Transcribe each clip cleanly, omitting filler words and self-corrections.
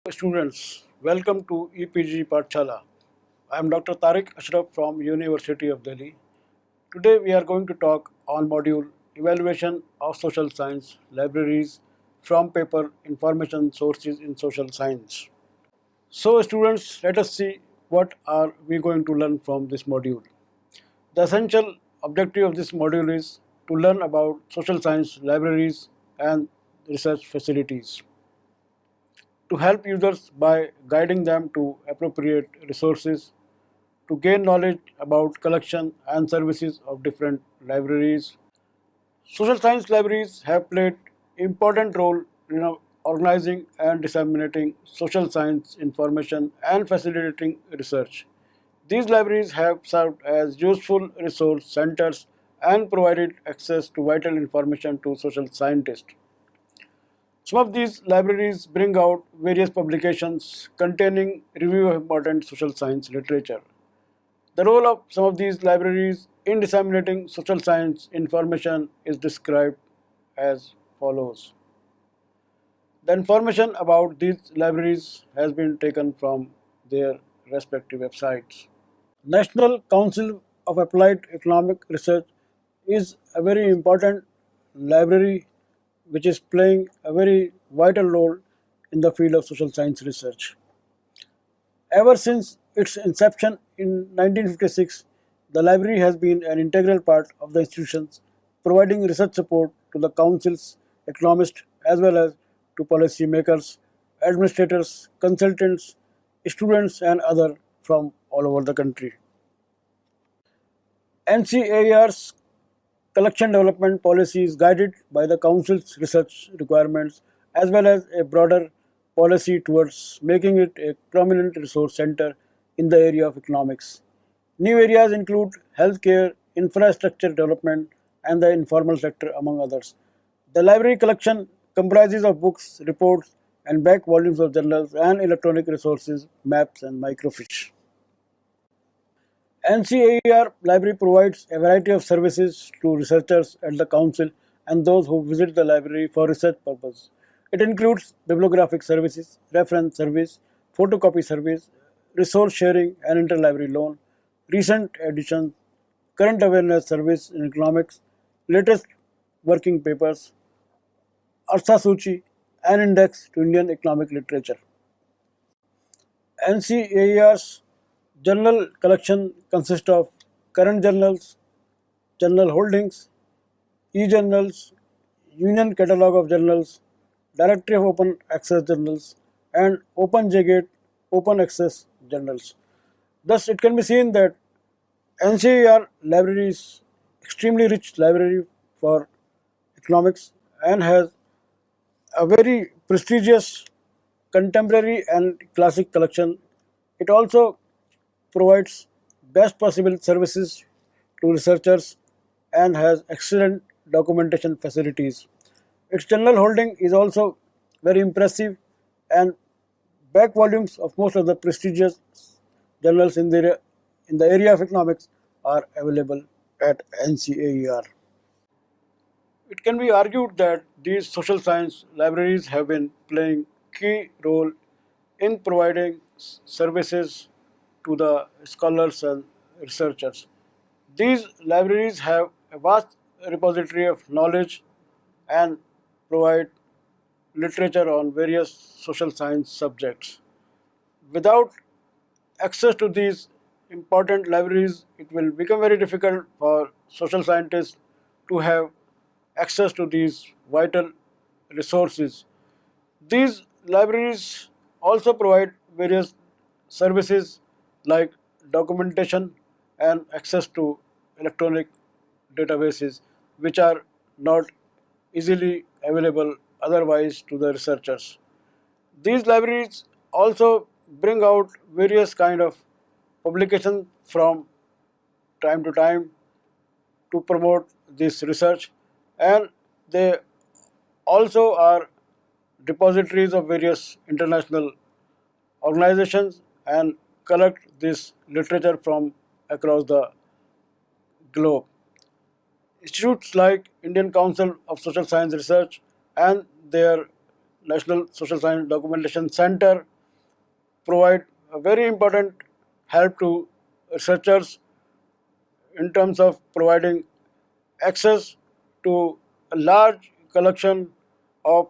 Students, welcome to EPG Pathshala. I am Dr. Tariq Ashraf from University of Delhi. Today we are going to talk on module Evaluation of Social Science Libraries from paper Information Sources in Social Science. So students, let us see what are we going to learn from this module. The essential objective of this module is to learn about social science libraries and research facilities, to help users by guiding them to appropriate resources, to gain knowledge about collection and services of different libraries. Social science libraries have played important role in organizing and disseminating social science information and facilitating research. These libraries have served as useful resource centers and provided access to vital information to social scientists. Some of these libraries bring out various publications containing review of important social science literature. The role of some of these libraries in disseminating social science information is described as follows. The information about these libraries has been taken from their respective websites. National Council of Applied Economic Research is a very important library which is playing a very vital role in the field of social science research. Ever since its inception in 1956, the library has been an integral part of the institutions, providing research support to the councils, economists, as well as to policymakers, administrators, consultants, students, and others from all over the country. NCAR's collection development policy is guided by the Council's research requirements as well as a broader policy towards making it a prominent resource center in the area of economics. New areas include healthcare, infrastructure development, and the informal sector, among others. The library collection comprises of books, reports, and back volumes of journals and electronic resources, maps, and microfiche. NCAER Library provides a variety of services to researchers at the Council and those who visit the library for research purposes. It includes bibliographic services, reference service, photocopy service, resource sharing and interlibrary loan, recent editions, current awareness service in economics, latest working papers, Artha Suchi, and index to Indian economic literature. NCAER's journal collection consists of current journals, journal holdings, e-journals, Union Catalogue of Journals, Directory of Open Access Journals, and OpenJGate Open Access Journals. Thus, it can be seen that NCER library is extremely rich library for economics and has a very prestigious contemporary and classic collection. It also provides best possible services to researchers and has excellent documentation facilities. Its journal holding is also very impressive and back volumes of most of the prestigious journals in the area of economics are available at NCAER. It can be argued that these social science libraries have been playing key role in providing services to the scholars and researchers. These libraries have a vast repository of knowledge and provide literature on various social science subjects. Without access to these important libraries, it will become very difficult for social scientists to have access to these vital resources. These libraries also provide various services like documentation and access to electronic databases which are not easily available otherwise to the researchers. These libraries also bring out various kind of publications from time to time to promote this research, and they also are depositories of various international organizations and collect this literature from across the globe. Institutes like Indian Council of Social Science Research and their National Social Science Documentation Center provide a very important help to researchers in terms of providing access to a large collection of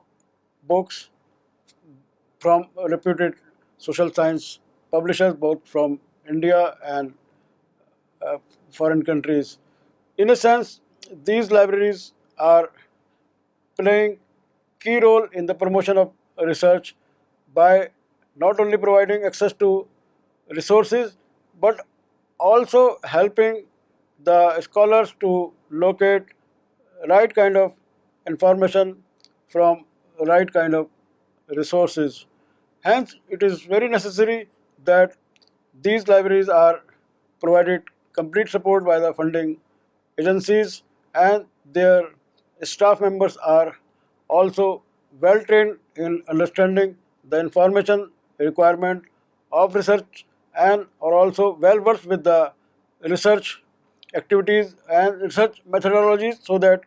books from reputed social science publishers both from India and uh, foreign countries. In a sense, these libraries are playing key role in the promotion of research by not only providing access to resources but also helping the scholars to locate right kind of information from right kind of resources. Hence, it is very necessary that these libraries are provided complete support by the funding agencies and their staff members are also well trained in understanding the information requirement of research and are also well versed with the research activities and research methodologies so that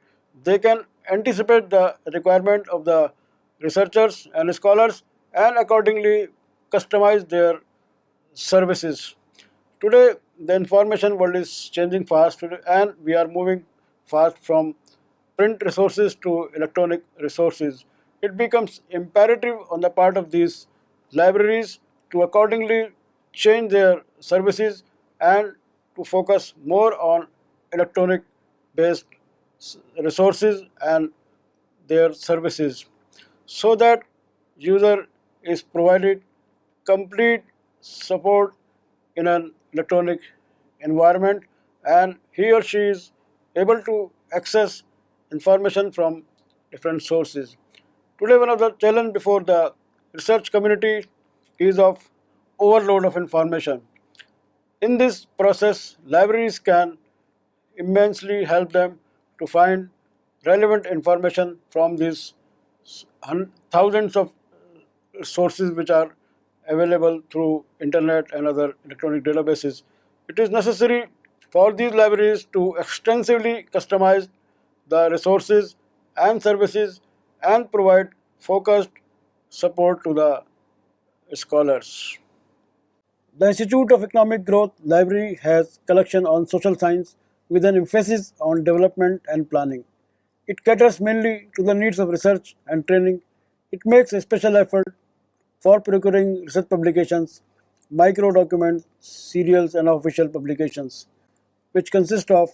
they can anticipate the requirement of the researchers and scholars and accordingly customize their services. Today, the information world is changing fast and we are moving fast from print resources to electronic resources. It becomes imperative on the part of these libraries to accordingly change their services and to focus more on electronic based resources and their services so that user is provided complete support in an electronic environment and he or she is able to access information from different sources. Today one of the challenge before the research community is of overload of information. In this process, libraries can immensely help them to find relevant information from these thousands of sources which are available through internet and other electronic databases. It is necessary for these libraries to extensively customize the resources and services and provide focused support to the scholars. The Institute of Economic Growth Library has collection on social science with an emphasis on development and planning. It caters mainly to the needs of research and training. It makes a special effort for procuring research publications, micro documents, serials, and official publications, which consist of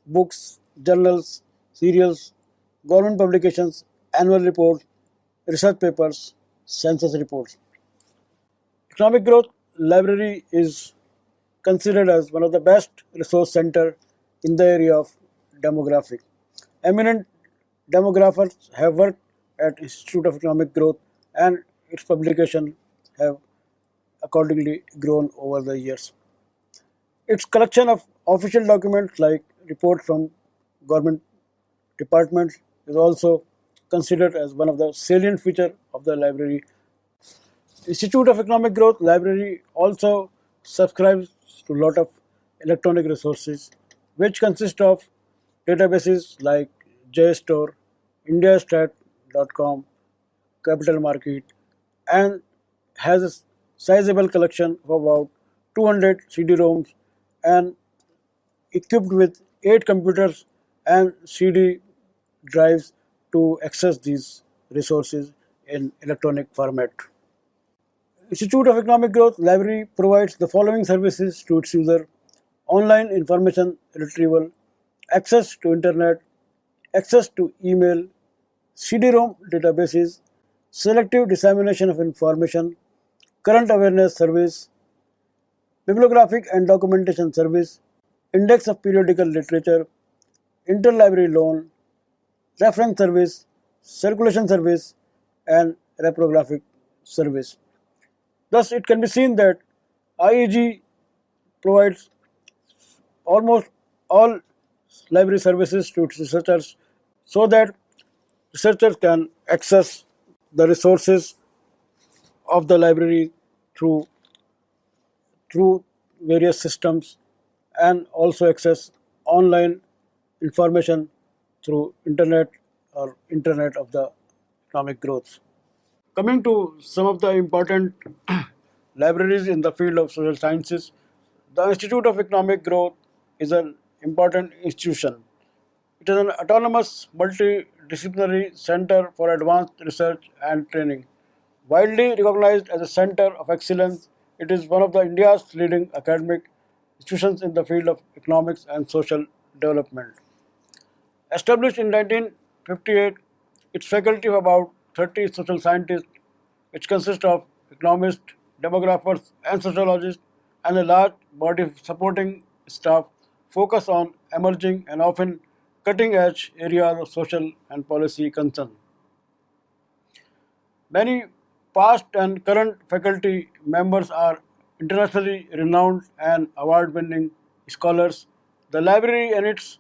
books, journals, serials, government publications, annual reports, research papers, census reports. Economic Growth Library is considered as one of the best resource center in the area of demographic. Eminent demographers have worked at Institute of Economic Growth and its publication have accordingly grown over the years. Its collection of official documents like reports from government departments is also considered as one of the salient feature of the library. Institute of Economic Growth Library also subscribes to a lot of electronic resources, which consist of databases like JSTOR, Indiastat.com, Capital Market, and has a sizable collection of about 200 CD-ROMs and equipped with 8 computers and CD drives to access these resources in electronic format. Institute of Economic Growth Library provides the following services to its user: online information retrieval, access to internet, access to email, CD-ROM databases, selective dissemination of information, current awareness service, bibliographic and documentation service, index of periodical literature, interlibrary loan, reference service, circulation service, and reprographic service. Thus, it can be seen that IEG provides almost all library services to its researchers so that researchers can access the resources of the library through through various systems and also access online information through internet or internet of the economic growth. Coming to some of the important libraries in the field of social sciences. The Institute of Economic Growth is an important institution. It is an autonomous, multidisciplinary center for advanced research and training. Widely recognized as a center of excellence, it is one of the India's leading academic institutions in the field of economics and social development. Established in 1958, its faculty of about 30 social scientists, which consist of economists, demographers, and sociologists, and a large body of supporting staff, focus on emerging and often cutting edge areas of social and policy concern. Many past and current faculty members are internationally renowned and award winning scholars. The library and its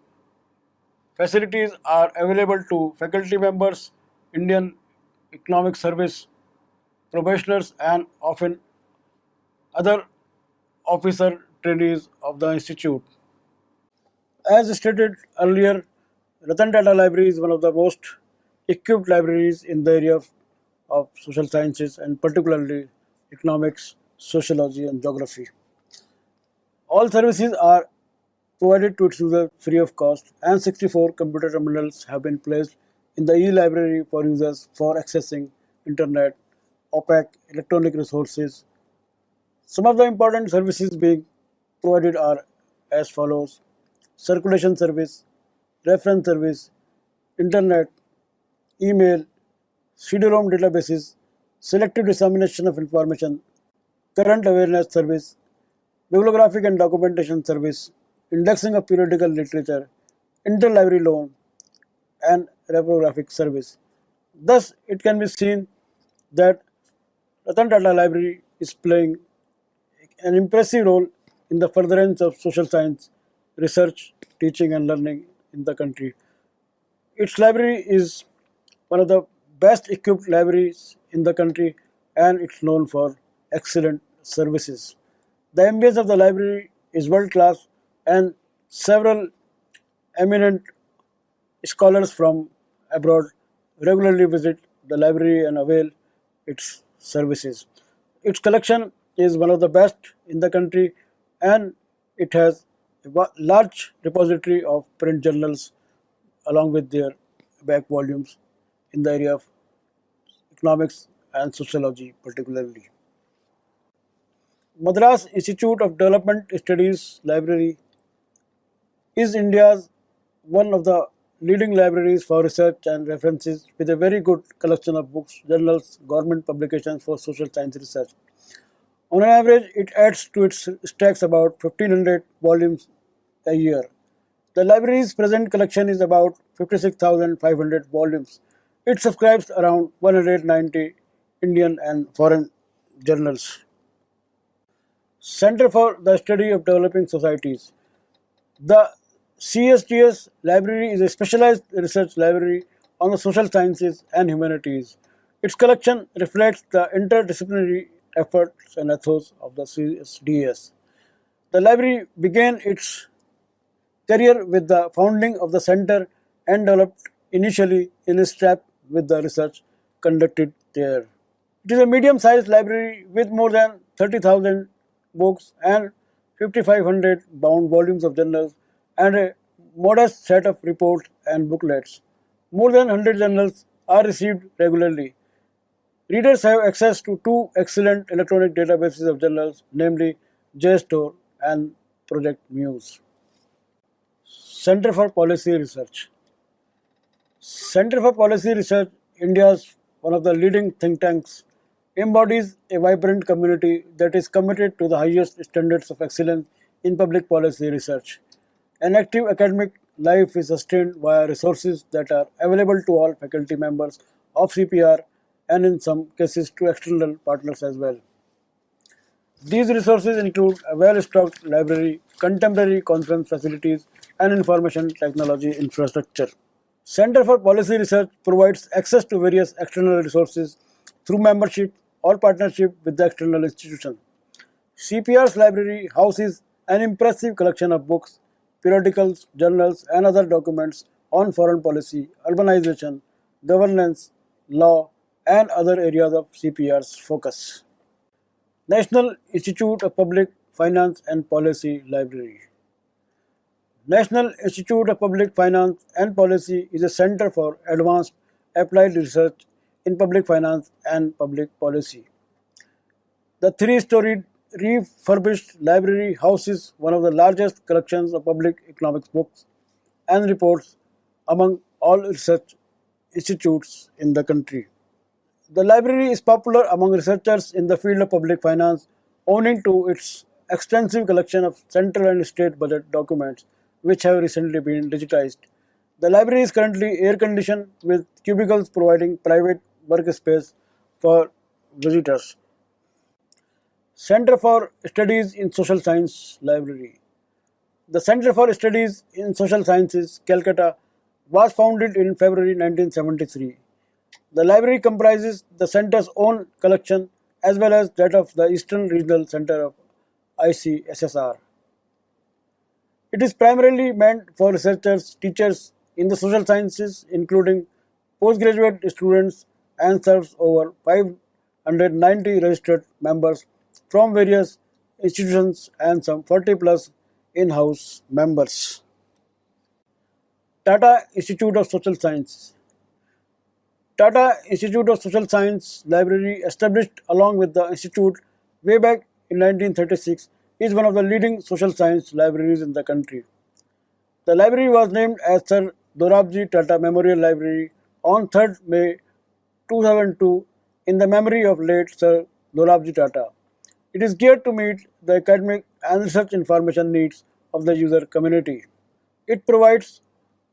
facilities are available to faculty members, Indian Economic Service professionals, and often other officer trainees of the institute. As stated earlier, Ratan Tata Library is one of the most equipped libraries in the area of social sciences and particularly economics, sociology, and geography. All services are provided to its users free of cost, and 64 computer terminals have been placed in the e-library for users for accessing internet, opaque electronic resources. Some of the important services being provided are as follows: circulation service, reference service, internet, email, CD-ROM databases, selective dissemination of information, current awareness service, bibliographic and documentation service, indexing of periodical literature, interlibrary loan, and reprographic service. Thus, it can be seen that Ratan Tata Library is playing an impressive role in the furtherance of social science, research, teaching, and learning in the country. Its library is one of the best equipped libraries in the country, and it's known for excellent services. The ambience of the library is world class, and several eminent scholars from abroad regularly visit the library and avail its services. Its collection is one of the best in the country, and it has a large repository of print journals along with their back volumes in the area of economics and sociology particularly. Madras Institute of Development Studies Library is India's one of the leading libraries for research and references with a very good collection of books, journals, government publications for social science research. On an average, it adds to its stacks about 1500 volumes a year. The library's present collection is about 56,500 volumes. It subscribes around 190 Indian and foreign journals. Center for the Study of Developing Societies. The CSTS library is a specialized research library on the social sciences and humanities. Its collection reflects the interdisciplinary efforts and ethos of the CSDS. The library began its career with the founding of the center and developed initially in step with the research conducted there. It is a medium-sized library with more than 30,000 books and 5,500 bound volumes of journals and a modest set of reports and booklets. More than 100 journals are received regularly. Readers have access to two excellent electronic databases of journals, namely JSTOR and Project Muse. Center for Policy Research. Center for Policy Research, India's one of the leading think tanks, embodies a vibrant community that is committed to the highest standards of excellence in public policy research. An active academic life is sustained via resources that are available to all faculty members of CPR and in some cases to external partners as well. These resources include a well-stocked library, contemporary conference facilities, and information technology infrastructure. Center for Policy Research provides access to various external resources through membership or partnership with the external institution. CPR's library houses an impressive collection of books, periodicals, journals, and other documents on foreign policy, urbanization, governance, law, and other areas of CPR's focus. National Institute of Public Finance and Policy Library. National Institute of Public Finance and Policy is a center for advanced applied research in public finance and public policy. The three-storied refurbished library houses one of the largest collections of public economics books and reports among all research institutes in the country. The library is popular among researchers in the field of public finance owing to its extensive collection of central and state budget documents which have recently been digitized. The library is currently air conditioned with cubicles providing private workspace for visitors. Center for Studies in Social Science Library. The Center for Studies in Social Sciences, Calcutta, was founded in February 1973. The library comprises the center's own collection as well as that of the Eastern Regional Center of ICSSR. It is primarily meant for researchers, teachers in the social sciences, including postgraduate students, and serves over 590 registered members from various institutions and some 40 plus in house members. Tata Institute of Social Science. Tata Institute of Social Science Library, established along with the institute way back in 1936, is one of the leading social science libraries in the country. The library was named as Sir Dorabji Tata Memorial Library on 3rd May 2002 in the memory of late Sir Dorabji Tata. It is geared to meet the academic and research information needs of the user community. It provides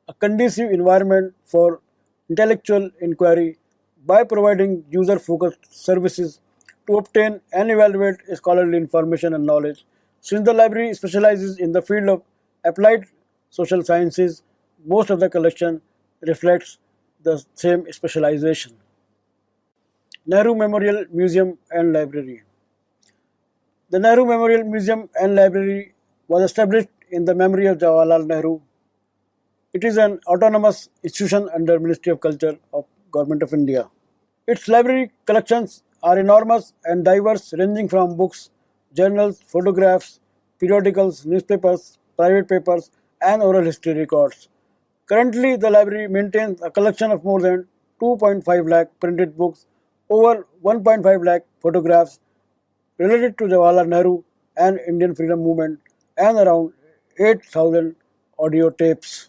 a conducive environment for intellectual inquiry by providing user-focused services to obtain and evaluate scholarly information and knowledge. Since the library specializes in the field of applied social sciences, most of the collection reflects the same specialization. Nehru Memorial Museum and Library. The Nehru Memorial Museum and Library was established in the memory of Jawaharlal Nehru. It is an autonomous institution under Ministry of Culture of Government of India. Its library collections are enormous and diverse, ranging from books, journals, photographs, periodicals, newspapers, private papers, and oral history records. Currently, the library maintains a collection of more than 2.5 lakh printed books, over 1.5 lakh photographs related to Jawaharlal Nehru and Indian freedom movement, and around 8,000 audio tapes.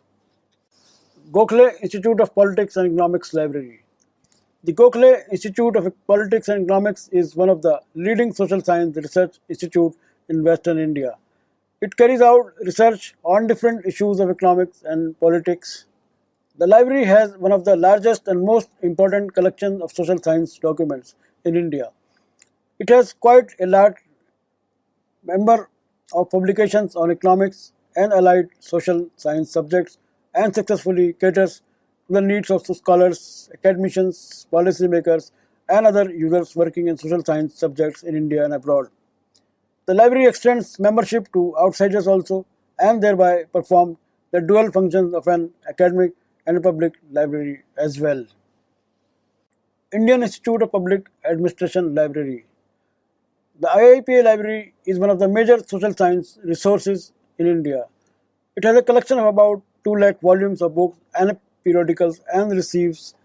Gokhale Institute of Politics and Economics Library. The Gokhale Institute of Politics and Economics is one of the leading social science research institutes in Western India. It carries out research on different issues of economics and politics. The library has one of the largest and most important collections of social science documents in India. It has quite a large number of publications on economics and allied social science subjects and successfully caters to the needs of scholars, academicians, policymakers, and other users working in social science subjects in India and abroad. The library extends membership to outsiders also and thereby performs the dual functions of an academic and a public library as well. Indian Institute of Public Administration Library. The IIPA Library is one of the major social science resources in India. It has a collection of about 2 lakh volumes of books and periodicals and receives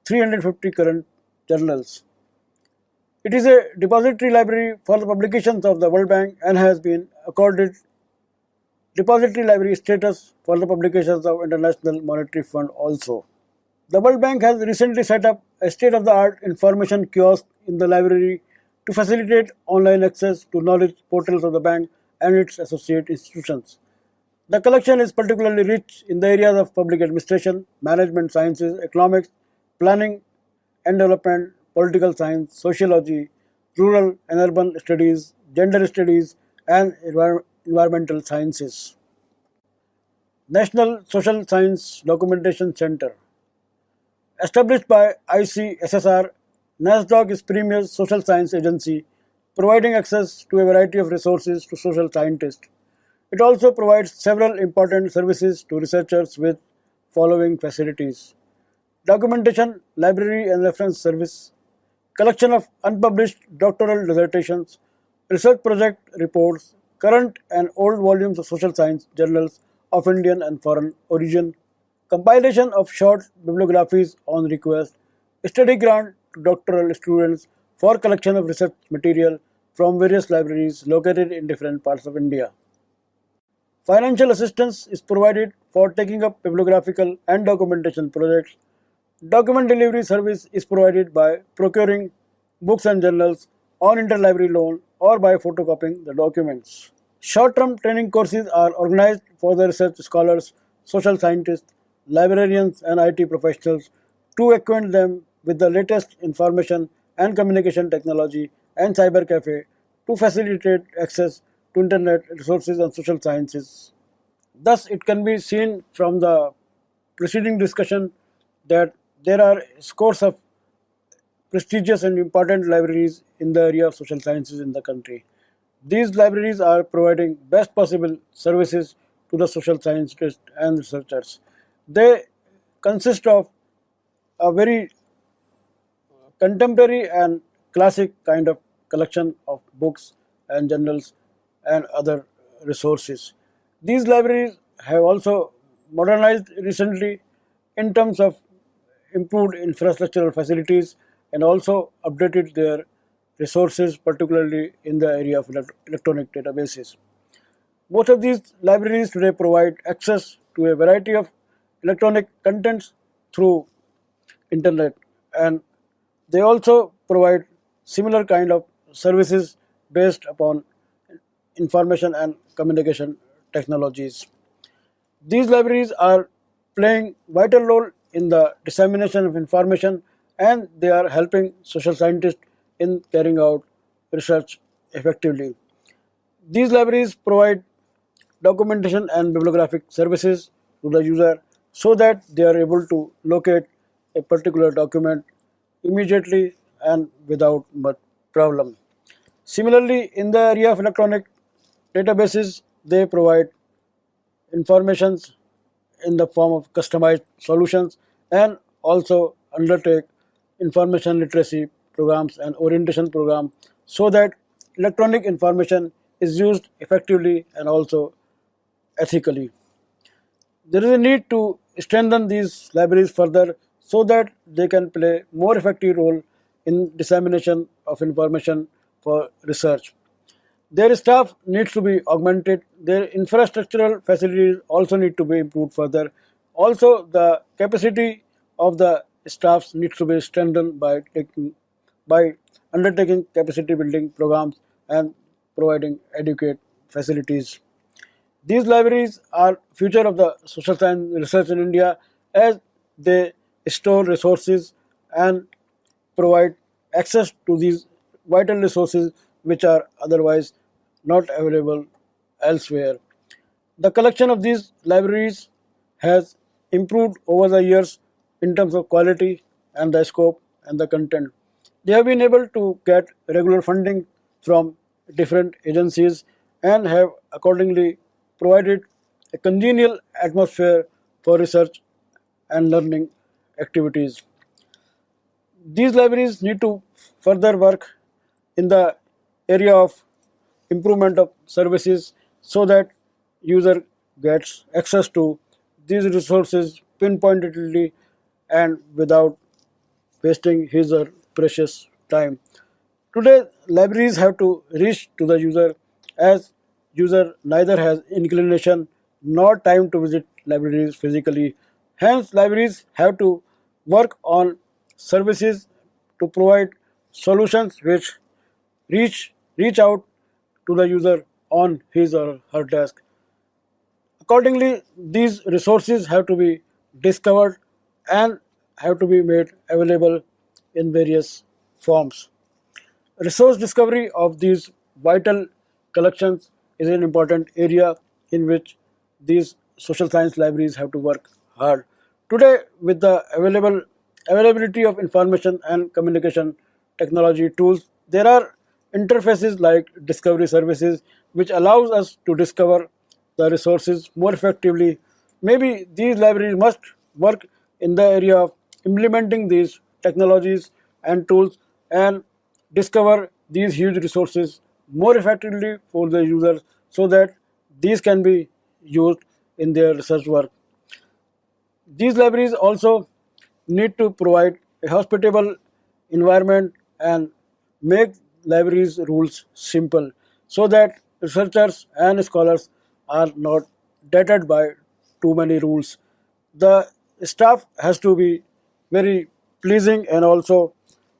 350 current journals. It is a depository library for the publications of the World Bank and has been accorded depository library status for the publications of International Monetary Fund also. The World Bank has recently set up a state-of-the-art information kiosk in the library to facilitate online access to knowledge portals of the bank and its associate institutions. The collection is particularly rich in the areas of public administration, management sciences, economics, planning and development, political science, sociology, rural and urban studies, gender studies, and environmental sciences. National Social Science Documentation Center. Established by ICSSR, NASDOC is premier social science agency providing access to a variety of resources to social scientists. It also provides several important services to researchers with following facilities: documentation, library and reference service, collection of unpublished doctoral dissertations, Research project reports current and old volumes of social science journals of Indian and foreign origin, compilation of short bibliographies on request, study grant to doctoral students for collection of research material from various libraries located in different parts of India. Financial assistance is provided for taking up bibliographical and documentation projects. Document delivery service is provided by procuring books and journals on interlibrary loan or by photocopying the documents. Short-term training courses are organized for the research scholars, social scientists, librarians and IT professionals to acquaint them with the latest information and communication technology and cyber cafe to facilitate access to internet resources and social sciences. Thus, it can be seen from the preceding discussion that there are scores of prestigious and important libraries in the area of social sciences in the country. These libraries are providing best possible services to the social scientists and researchers. They consist of a very contemporary and classic kind of collection of books and journals and other resources. These libraries have also modernized recently in terms of improved infrastructural facilities and also updated their resources, particularly in the area of electronic databases. Most of these libraries today provide access to a variety of electronic contents through internet, and they also provide similar kind of services based upon information and communication technologies. These libraries are playing vital role in the dissemination of information, and they are helping social scientists in carrying out research effectively. These libraries provide documentation and bibliographic services to the user so that they are able to locate a particular document immediately and without much problem. Similarly, in the area of electronic databases, they provide informations in the form of customized solutions and also undertake information literacy programs and orientation program so that electronic information is used effectively and also ethically. There is a need to strengthen these libraries further so that they can play more effective role in dissemination of information for research. Their staff needs to be augmented. Their infrastructural facilities also need to be improved further. Also, the capacity of the staffs needs to be strengthened by undertaking capacity building programs and providing adequate facilities. These libraries are future of the social science research in India as they store resources and provide access to these vital resources which are otherwise not available elsewhere. The collection of these libraries has improved over the years in terms of quality and the scope and the content. They have been able to get regular funding from different agencies and have accordingly provided a congenial atmosphere for research and learning activities. These libraries need to further work in the area of improvement of services so that user gets access to these resources pinpointedly and without wasting his or precious time. Today, libraries have to reach to the user as user neither has inclination nor time to visit libraries physically. Hence, libraries have to work on services to provide solutions which reach out to the user on his or her desk. Accordingly, these resources have to be discovered and have to be made available in various forms. Resource discovery of these vital collections is an important area in which these social science libraries have to work hard. Today, with the availability of information and communication technology tools, there are interfaces like discovery services which allows us to discover the resources more effectively. Maybe these libraries must work in the area of implementing these technologies and tools and discover these huge resources more effectively for the users so that these can be used in their research work. These libraries also need to provide a hospitable environment and make libraries rules simple so that researchers and scholars are not dated by too many rules. The staff has to be very pleasing and also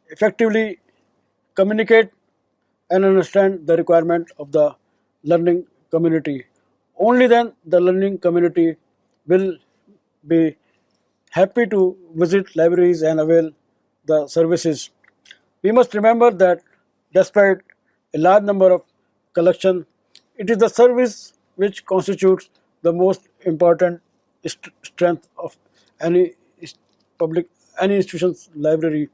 effectively communicate and understand the requirement of the learning community. Only then the learning community will be happy to visit libraries and avail the services. We must remember that despite a large number of collection, it is the service which constitutes the most important strength of any public any institution's library.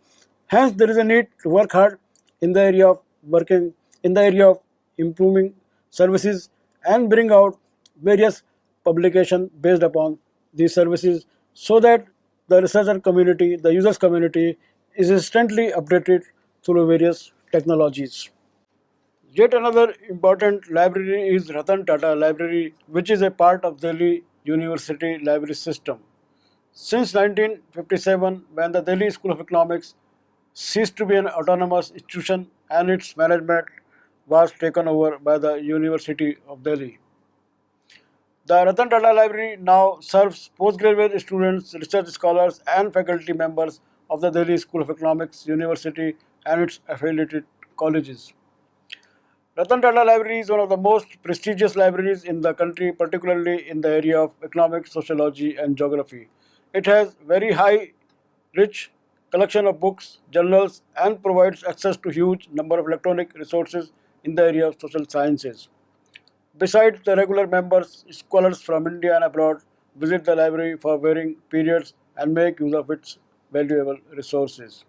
Hence, there is a need to work hard in the area of working in the area of improving services and bring out various publications based upon these services so that the researcher community, the users community is instantly updated through various technologies. Yet another important library is Ratan Tata Library, which is a part of Delhi University library system. Since 1957, when the Delhi School of Economics ceased to be an autonomous institution and its management was taken over by the University of Delhi. The Ratan Tata Library now serves postgraduate students, research scholars, and faculty members of the Delhi School of Economics University and its affiliated colleges. Ratan Tata Library is one of the most prestigious libraries in the country, particularly in the area of economics, sociology, and geography. It has very high, rich collection of books, journals, and provides access to huge number of electronic resources in the area of social sciences. Besides the regular members, scholars from India and abroad visit the library for varying periods and make use of its valuable resources.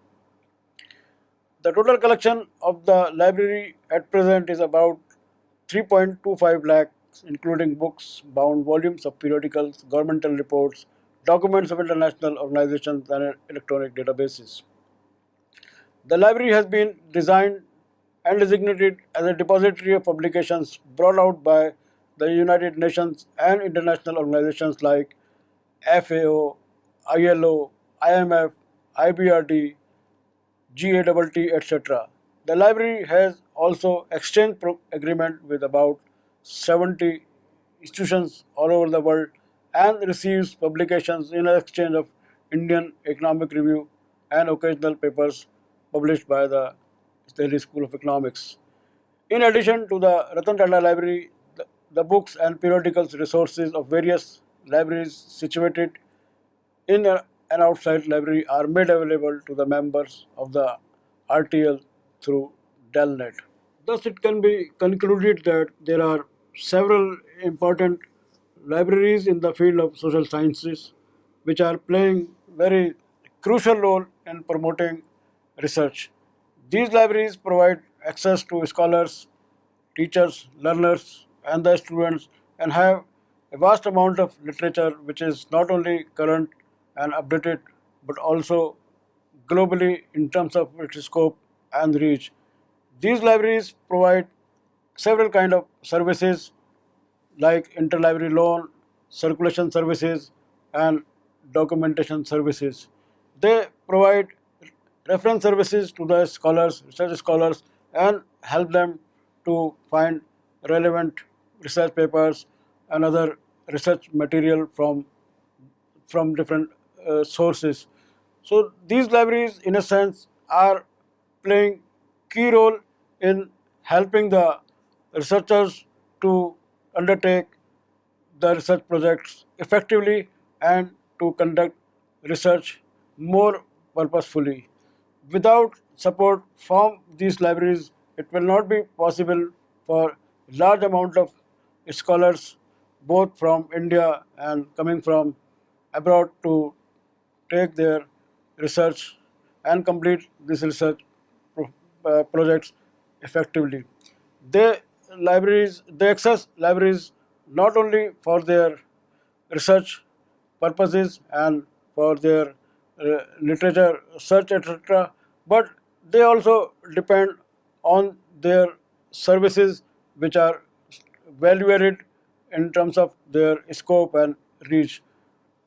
The total collection of the library at present is about 3.25 lakhs, including books, bound volumes of periodicals, governmental reports, documents of international organizations, and electronic databases. The library has been designed and designated as a depository of publications brought out by the United Nations and international organizations like FAO, ILO, IMF, IBRD, GATT, etc. The library has also exchange agreement with about 70 institutions all over the world and receives publications in exchange of Indian Economic Review and occasional papers published by the Delhi School of Economics. In addition to the Ratan Tata Library, the books and periodicals resources of various libraries situated in and outside library are made available to the members of the RTL through Delnet. Thus, it can be concluded that there are several important libraries in the field of social sciences which are playing very crucial role in promoting research. These libraries provide access to scholars, teachers, learners, and the students and have a vast amount of literature which is not only current and updated but also globally in terms of its scope and reach. These libraries provide several kind of services like interlibrary loan, circulation services, and documentation services. They provide reference services to the scholars, research scholars, and help them to find relevant research papers and other research material from different sources. So these libraries, in a sense, are playing key role in helping the researchers to undertake the research projects effectively and to conduct research more purposefully. Without support from these libraries, it will not be possible for large amount of scholars, both from India and coming from abroad, to take their research and complete this research projects effectively. They they access libraries not only for their research purposes and for their literature search, etc., but they also depend on their services which are value added in terms of their scope and reach.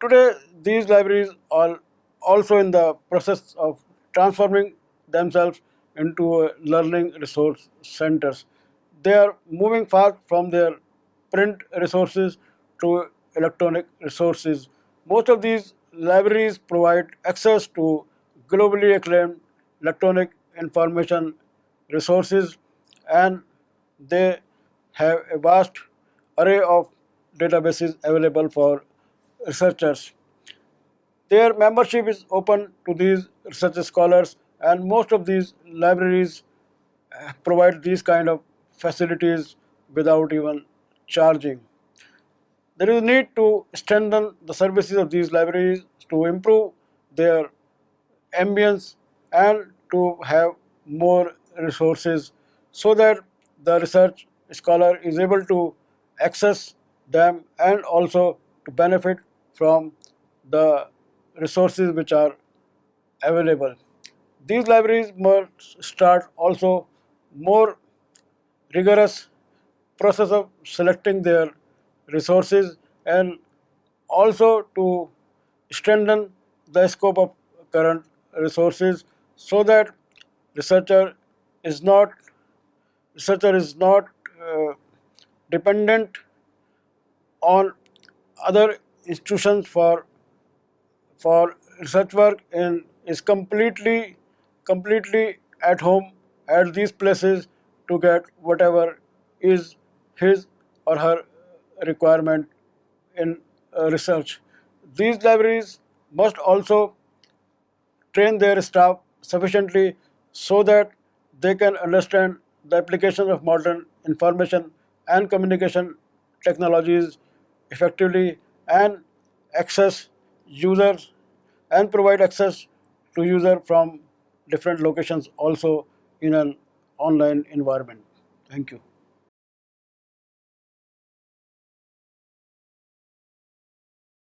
Today, these libraries are also in the process of transforming themselves into learning resource centers. They are moving fast from their print resources to electronic resources. Most of these libraries provide access to globally acclaimed electronic information resources, and they have a vast array of databases available for researchers. Their membership is open to these research scholars, and most of these libraries provide these kind of facilities without even charging. There is a need to strengthen the services of these libraries to improve their ambience and to have more resources so that the research scholar is able to access them and also to benefit from the resources which are available. These libraries must start also more rigorous process of selecting their resources and also to strengthen the scope of current resources so that researcher is not researcher is not dependent on other institutions for research work and is completely at home at these places to get whatever is his or her requirement in research. These libraries must also train their staff sufficiently so that they can understand the application of modern information and communication technologies effectively and access users and provide access to user from different locations also in an online environment. Thank you.